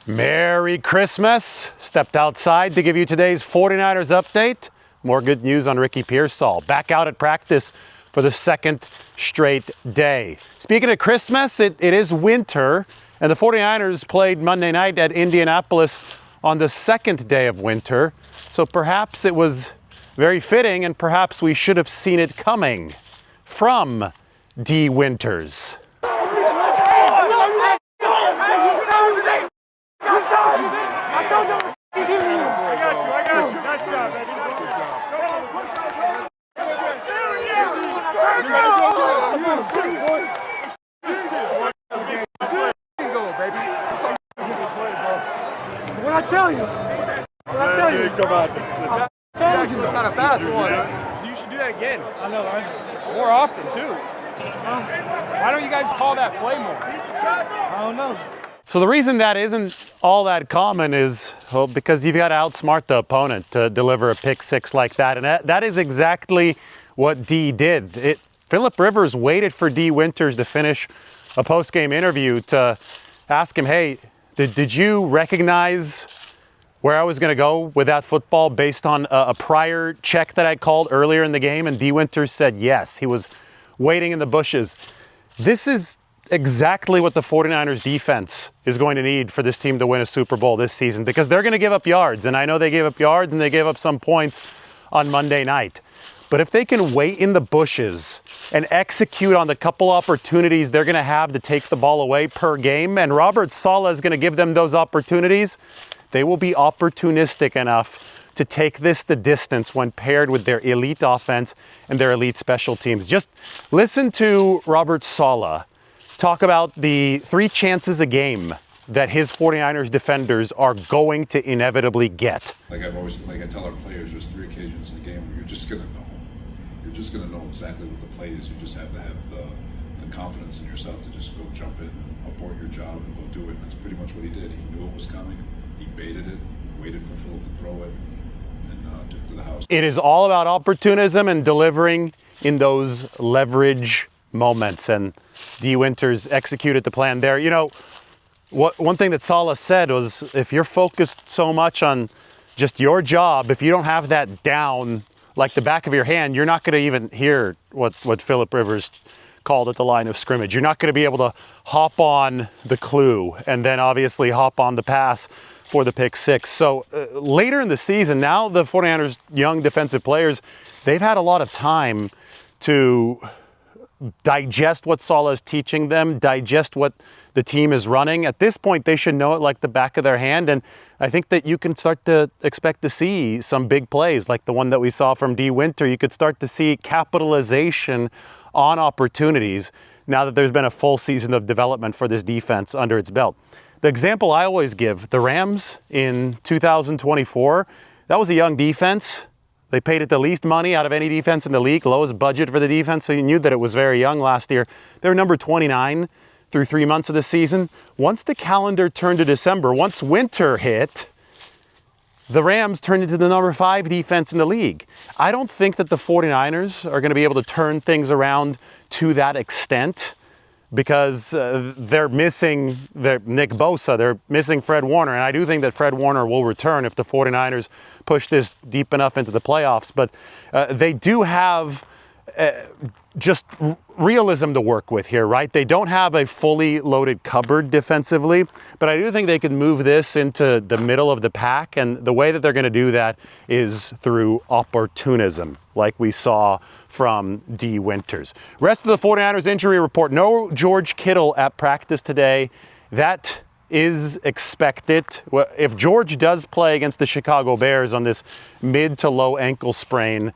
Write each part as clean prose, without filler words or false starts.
Merry Christmas. Stepped outside to give you today's 49ers update. More good news on Ricky Pearsall. Back out at practice for the second straight day. Speaking of Christmas, it is winter, and the 49ers played Monday night at Indianapolis on the second day of winter. So perhaps it was very fitting, and perhaps we should have seen it coming from D. Winters. What I tell you? Come on. That's kind of fast one. You should do that again. I know, right? More often, too. Why don't you guys call that play more? I don't know. So the reason that isn't all that common is, well, because you've got to outsmart the opponent to deliver a pick six like that. And that is exactly what D did. Philip Rivers waited for D. Winters to finish a post-game interview to ask him, hey, did you recognize where I was going to go with that football based on a prior check that I called earlier in the game? And D. Winters said yes. He was waiting in the bushes. This is exactly what the 49ers defense is going to need for this team to win a Super Bowl this season, because they're going to give up yards. And I know they gave up yards and they gave up some points on Monday night. But if they can wait in the bushes and execute on the couple opportunities they're going to have to take the ball away per game, and Robert Saleh is going to give them those opportunities, they will be opportunistic enough to take this the distance when paired with their elite offense and their elite special teams. Just listen to Robert Saleh talk about the 3 chances a game that his 49ers defenders are going to inevitably get. Like I tell our players, there's 3 occasions in the game where you're just going to know. You're just going to know exactly what the play is. You just have to have the confidence in yourself to just go jump in, abort your job, and go do it. And that's pretty much what he did. He knew it was coming. He baited it, waited for Philip to throw it, and took it to the house. It is all about opportunism and delivering in those leverage moments. And D. Winters executed the plan there. You know, one thing that Saleh said was, if you're focused so much on just your job, if you don't have that down like the back of your hand, you're not going to even hear what Philip Rivers called at the line of scrimmage. You're not going to be able to hop on the clue and then obviously hop on the pass for the pick six. So later in the season, now the 49ers young defensive players, they've had a lot of time to digest what Saleh is teaching them, digest what the team is running. At this point, they should know it like the back of their hand. And I think that you can start to expect to see some big plays like the one that we saw from D. Winter. You could start to see capitalization on opportunities now that there's been a full season of development for this defense under its belt. The example I always give, the Rams in 2024, that was a young defense. They paid it the least money out of any defense in the league, lowest budget for the defense, so you knew that it was very young last year. They were number 29 through 3 months of the season. Once the calendar turned to December, once winter hit, the Rams turned into the number 5 defense in the league. I don't think that the 49ers are going to be able to turn things around to that extent, because they're missing Nick Bosa, they're missing Fred Warner, and I do think that Fred Warner will return if the 49ers push this deep enough into the playoffs. But they do have just realism to work with here, right? They don't have a fully loaded cupboard defensively, but I do think they can move this into the middle of the pack, and the way that they're going to do that is through opportunism, like we saw from D. Winters. Rest of the 49ers injury report: no George Kittle at practice today. That is expected. If George does play against the Chicago Bears on this mid to low ankle sprain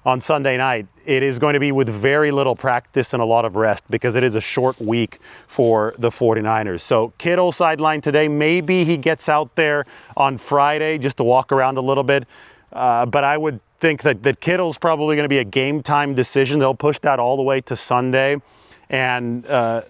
on Sunday night, it is going to be with very little practice and a lot of rest, because it is a short week for the 49ers. So Kittle sidelined today. Maybe he gets out there on Friday just to walk around a little bit. But I would think that Kittle's probably going to be a game time decision. They'll push that all the way to Sunday. And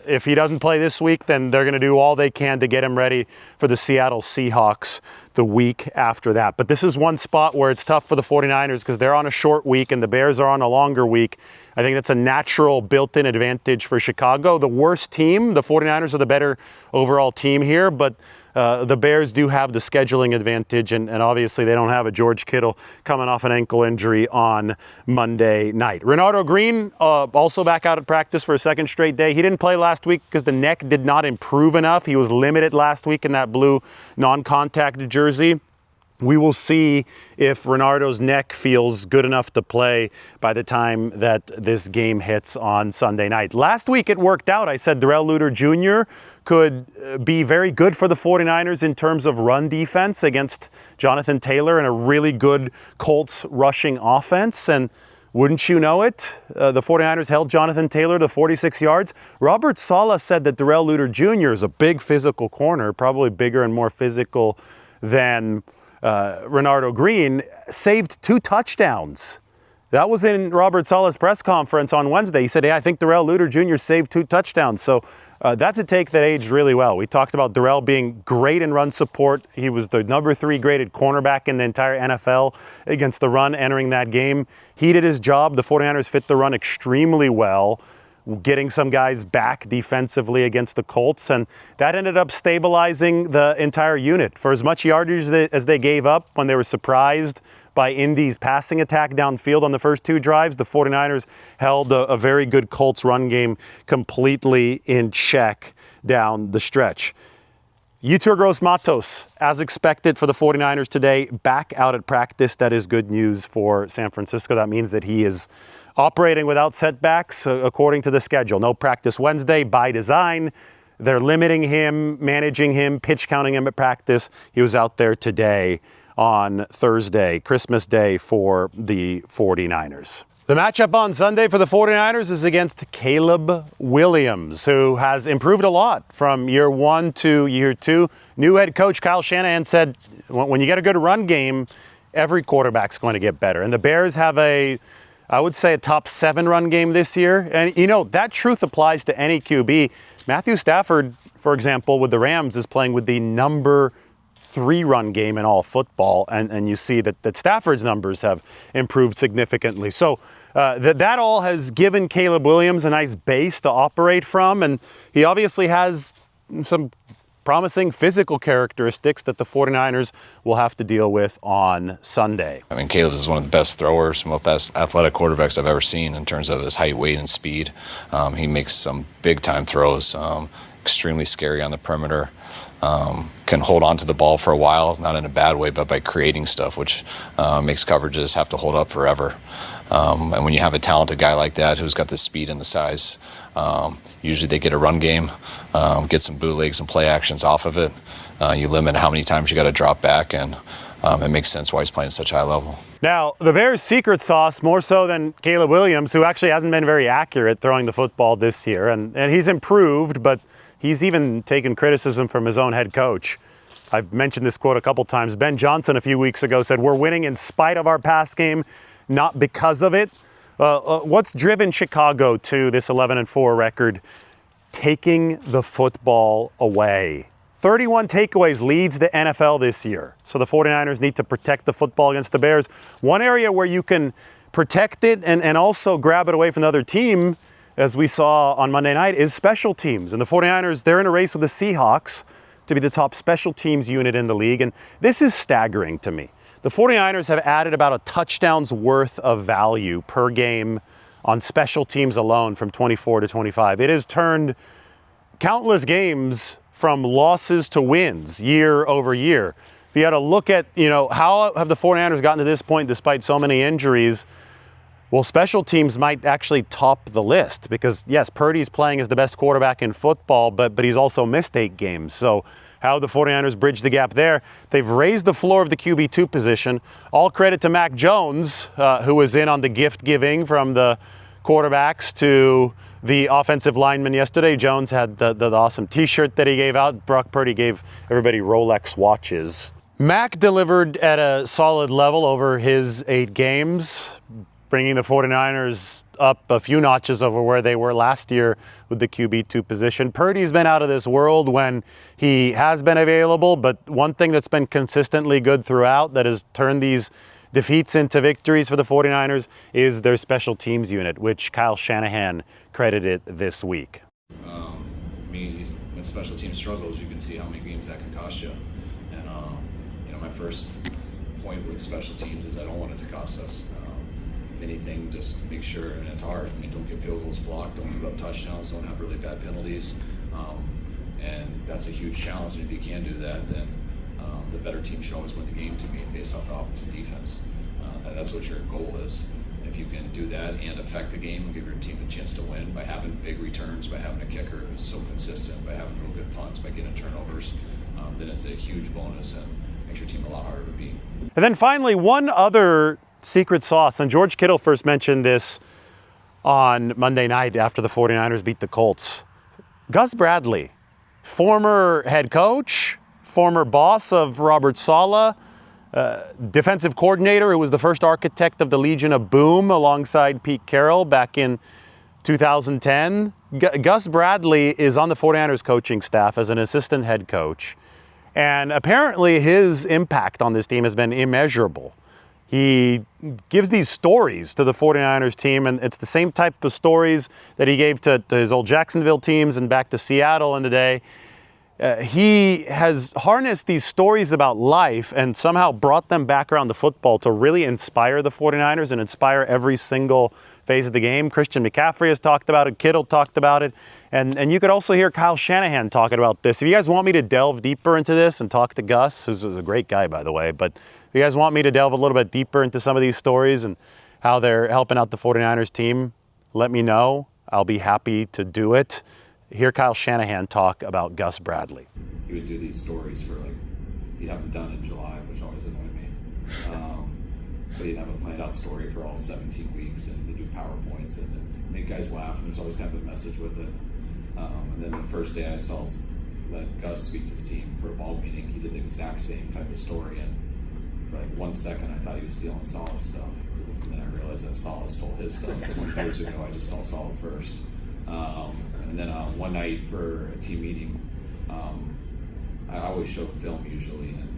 if he doesn't play this week, then they're going to do all they can to get him ready for the Seattle Seahawks the week after that. But this is one spot where it's tough for the 49ers because they're on a short week and the Bears are on a longer week. I think that's a natural built-in advantage for Chicago. The worst team, the 49ers are the better overall team here, but the Bears do have the scheduling advantage, and obviously they don't have a George Kittle coming off an ankle injury on Monday night. Renardo Green also back out at practice for a second straight day. He didn't play last week because the neck did not improve enough. He was limited last week in that blue non-contact jersey. We will see if Renardo's neck feels good enough to play by the time that this game hits on Sunday night. Last week it worked out. I said Darrell Luter Jr. could be very good for the 49ers in terms of run defense against Jonathan Taylor and a really good Colts rushing offense. And wouldn't you know it, the 49ers held Jonathan Taylor to 46 yards. Robert Saleh said that Darrell Luter Jr. is a big physical corner, probably bigger and more physical than Renardo Green, saved 2 touchdowns. That was in Robert Saleh's press conference on Wednesday. He said, hey, I think Darrell Luter Jr. saved 2 touchdowns. So that's a take that aged really well. We talked about Darrell being great in run support. He was the number 3 graded cornerback in the entire NFL against the run entering that game. He did his job. The 49ers fit the run extremely well, getting some guys back defensively against the Colts, and that ended up stabilizing the entire unit. For as much yardage as they gave up when they were surprised by Indy's passing attack downfield on the first 2 drives, the 49ers held a very good Colts run game completely in check down the stretch. Yetur Gross-Matos, as expected for the 49ers today, back out at practice. That is good news for San Francisco. That means that he is operating without setbacks according to the schedule. No practice Wednesday by design. They're limiting him, managing him, pitch counting him at practice. He was out there today on Thursday, Christmas Day, for the 49ers. The matchup on Sunday for the 49ers is against Caleb Williams, who has improved a lot from year 1 to year 2. New head coach Kyle Shanahan said, when you get a good run game, every quarterback's going to get better. And the Bears have I would say a top 7 run game this year. And, you know, that truth applies to any QB. Matthew Stafford, for example, with the Rams, is playing with the number 3 run game in all football. And you see that Stafford's numbers have improved significantly. So that all has given Caleb Williams a nice base to operate from. And he obviously has some promising physical characteristics that the 49ers will have to deal with on Sunday. I mean, Caleb is one of the best throwers, most athletic quarterbacks I've ever seen in terms of his height, weight, and speed. He makes some big-time throws, extremely scary on the perimeter. Can hold on to the ball for a while, not in a bad way, but by creating stuff, which makes coverages have to hold up forever. And when you have a talented guy like that who's got the speed and the size, usually they get a run game, get some bootlegs and play actions off of it. You limit how many times you got to drop back, and it makes sense why he's playing at such a high level. Now, the Bears' secret sauce, more so than Caleb Williams, who actually hasn't been very accurate throwing the football this year, and he's improved, but he's even taken criticism from his own head coach. I've mentioned this quote a couple times. Ben Johnson a few weeks ago said, "We're winning in spite of our pass game, not because of it." What's driven Chicago to this 11-4 record? Taking the football away. 31 takeaways leads the NFL this year. So the 49ers need to protect the football against the Bears. One area where you can protect it and also grab it away from the other team, as we saw on Monday night, is special teams. And the 49ers, they're in a race with the Seahawks to be the top special teams unit in the league. And this is staggering to me. The 49ers have added about a touchdown's worth of value per game on special teams alone from 24 to 25. It has turned countless games from losses to wins year over year. If you had to look at, how have the 49ers gotten to this point despite so many injuries? Well, special teams might actually top the list because, yes, Purdy's playing as the best quarterback in football, but he's also missed 8 games. So how the 49ers bridge the gap there? They've raised the floor of the QB2 position. All credit to Mac Jones, who was in on the gift giving from the quarterbacks to the offensive lineman yesterday. Jones had the awesome T-shirt that he gave out. Brock Purdy gave everybody Rolex watches. Mac delivered at a solid level over his 8 games, bringing the 49ers up a few notches over where they were last year with the QB2 position. Purdy's been out of this world when he has been available, but one thing that's been consistently good throughout that has turned these defeats into victories for the 49ers is their special teams unit, which Kyle Shanahan credited this week. When when special team struggles, you can see how many games that can cost you. And my first point with special teams is I don't want it to cost us. If anything, just make sure, and it's hard. I mean, don't get field goals blocked, don't give up touchdowns, don't have really bad penalties, and that's a huge challenge. And if you can do that, then the better team should always win the game to me based off the offense and defense. That's what your goal is. If you can do that and affect the game and give your team a chance to win by having big returns, by having a kicker who's so consistent, by having real good punts, by getting turnovers, then it's a huge bonus and makes your team a lot harder to beat. And then finally, one other secret sauce, and George Kittle first mentioned this on Monday night after the 49ers beat the Colts. Gus Bradley, former head coach, former boss of Robert Saleh, defensive coordinator who was the first architect of the Legion of Boom alongside Pete Carroll back in 2010. Gus Bradley is on the 49ers coaching staff as an assistant head coach. And apparently his impact on this team has been immeasurable. He gives these stories to the 49ers team, and it's the same type of stories that he gave to his old Jacksonville teams and back to Seattle in the day. He has harnessed these stories about life and somehow brought them back around to football to really inspire the 49ers and inspire every single phase of the game. Christian McCaffrey has talked about it. Kittle talked about it. And you could also hear Kyle Shanahan talking about this. If you guys want me to delve deeper into this and talk to Gus, who's a great guy, by the way, but if you guys want me to delve a little bit deeper into some of these stories and how they're helping out the 49ers team, let me know. I'll be happy to do it. Hear Kyle Shanahan talk about Gus Bradley. He would do these stories for he'd have them done in July, which always annoyed me. But he'd have a planned out story for all 17 weeks and they do PowerPoints and make guys laugh, and there's always kind of a message with it. And then the first day I let Gus speak to the team for a ball meeting, he did the exact same type of story, and for 1 second I thought he was stealing Saleh's stuff. And then I realized that Saleh stole his stuff. 20 years ago I just saw Saleh first. And then one night for a team meeting, I always showed film usually and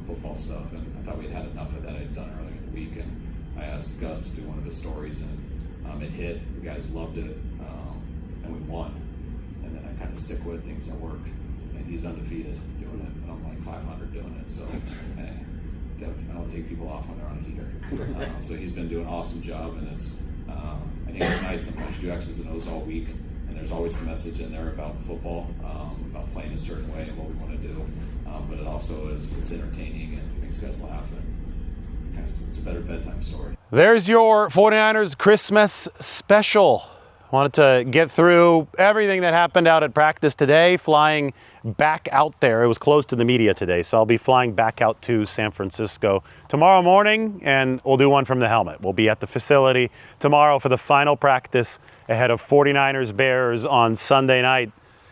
football stuff, and I thought we'd had enough of that I'd done earlier in the week, and I asked Gus to do one of his stories, and it hit. The guys loved it, and we won. And then I kind of stick with things that work, and he's undefeated doing it, and I'm like 500 doing it, so I don't take people off when they're on a heater. So he's been doing an awesome job, and I think it's nice sometimes you do X's and O's all week, and there's always a message in there about football, about playing a certain way and what we want to do. But it also it's entertaining and makes guys laugh, and it's a better bedtime story. There's your 49ers Christmas special. Wanted to get through everything that happened out at practice today, flying back out there. It was closed to the media today, so I'll be flying back out to San Francisco tomorrow morning, and we'll do one from the helmet. We'll be at the facility tomorrow for the final practice ahead of 49ers Bears on Sunday night.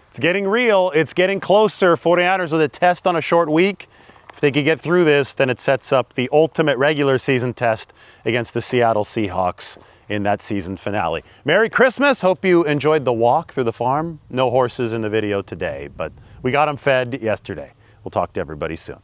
It's getting real. It's getting closer. 49ers with a test on a short week. If they could get through this, then it sets up the ultimate regular season test against the Seattle Seahawks in that season finale. Merry Christmas. Hope you enjoyed the walk through the farm. No horses in the video today, but we got them fed yesterday. We'll talk to everybody soon.